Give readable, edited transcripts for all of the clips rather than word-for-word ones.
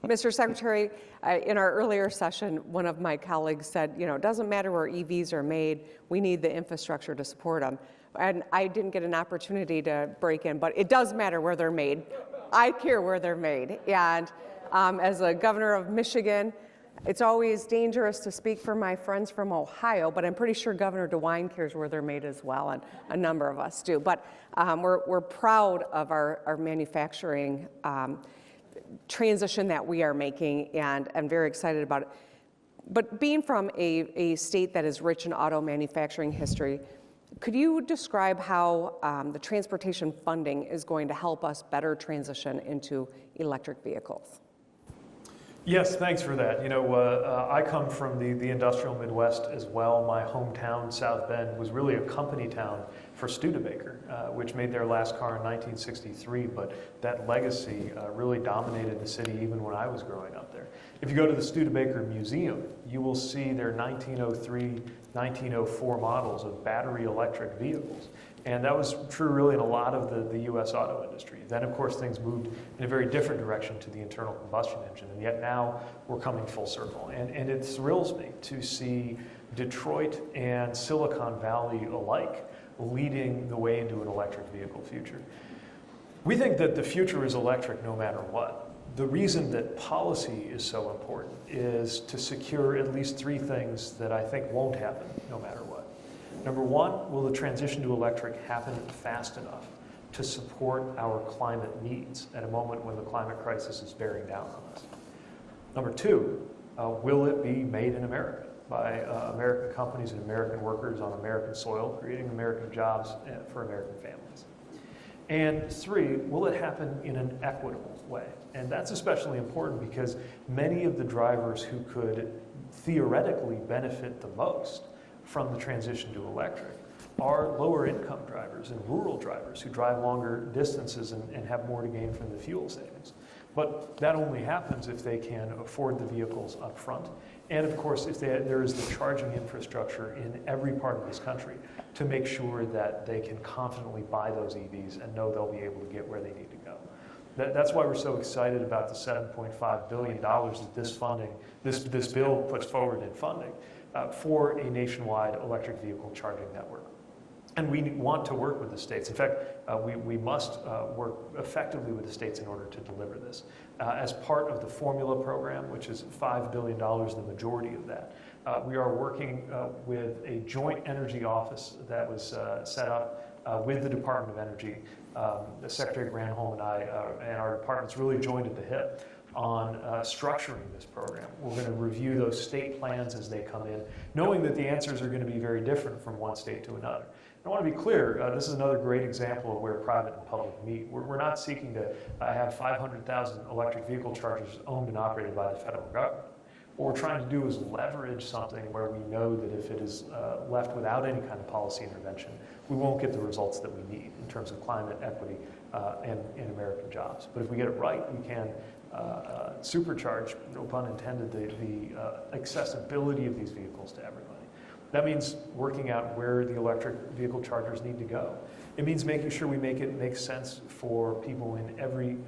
Mr. Secretary, in our earlier session, one of my colleagues said, it doesn't matter where EVs are made, we need the infrastructure to support them. And I didn't get an opportunity to break in, but it does matter where they're made. I care where they're made. And as a governor of Michigan, it's always dangerous to speak for my friends from Ohio, but I'm pretty sure Governor DeWine cares where they're made as well, and a number of us do. But we're proud of our manufacturing transition that we are making, and I'm very excited about it. But being from a state that is rich in auto manufacturing history, could you describe how the transportation funding is going to help us better transition into electric vehicles? Yes, thanks for that. I come from the industrial Midwest as well. My hometown, South Bend, was really a company town for Studebaker, which made their last car in 1963, but that legacy really dominated the city even when I was growing up there. If you go to the Studebaker Museum, you will see their 1903, 1904 models of battery electric vehicles. And that was true really in a lot of the U.S. auto industry. Then, of course, things moved in a very different direction to the internal combustion engine, and yet now we're coming full circle. And it thrills me to see Detroit and Silicon Valley alike leading the way into an electric vehicle future. We think that the future is electric no matter what. The reason that policy is so important is to secure at least three things that I think won't happen no matter what. Number one, will the transition to electric happen fast enough to support our climate needs at a moment when the climate crisis is bearing down on us? Number two, will it be made in America by American companies and American workers on American soil, creating American jobs for American families? And three, will it happen in an equitable way? And that's especially important because many of the drivers who could theoretically benefit the most from the transition to electric are lower income drivers and rural drivers who drive longer distances and have more to gain from the fuel savings. But that only happens if they can afford the vehicles up front. And of course, if there is the charging infrastructure in every part of this country to make sure that they can confidently buy those EVs and know they'll be able to get where they need to go. That's why we're so excited about the $7.5 billion that this bill puts forward in funding for a nationwide electric vehicle charging network. And we want to work with the states. In fact, we must work effectively with the states in order to deliver this. As part of the formula program, which is $5 billion, the majority of that, we are working with a joint energy office that was set up with the Department of Energy. Secretary Granholm and I and our departments really joined at the hip on structuring this program. We're going to review those state plans as they come in, knowing that the answers are going to be very different from one state to another. I want to be clear, this is another great example of where private and public meet. We're not seeking to have 500,000 electric vehicle chargers owned and operated by the federal government. What we're trying to do is leverage something where we know that if it is left without any kind of policy intervention, we won't get the results that we need in terms of climate equity and American jobs. But if we get it right, we can supercharge, no pun intended, the accessibility of these vehicles to everybody. That means working out where the electric vehicle chargers need to go. It means making sure we make it make sense for people in every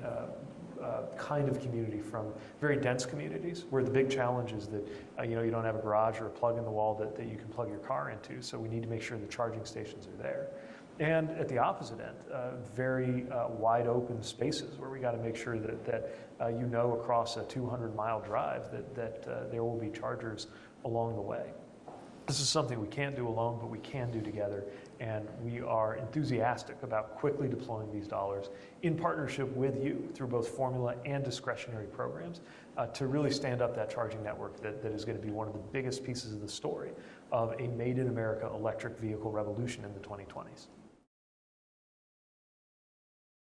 kind of community, from very dense communities where the big challenge is that you don't have a garage or a plug in the wall that you can plug your car into, so we need to make sure the charging stations are there. And at the opposite end, very wide open spaces where we got to make sure that across a 200-mile drive that there will be chargers along the way. This is something we can't do alone, but we can do together, and we are enthusiastic about quickly deploying these dollars in partnership with you through both formula and discretionary programs to really stand up that charging network that is going to be one of the biggest pieces of the story of a made in America electric vehicle revolution in the 2020s.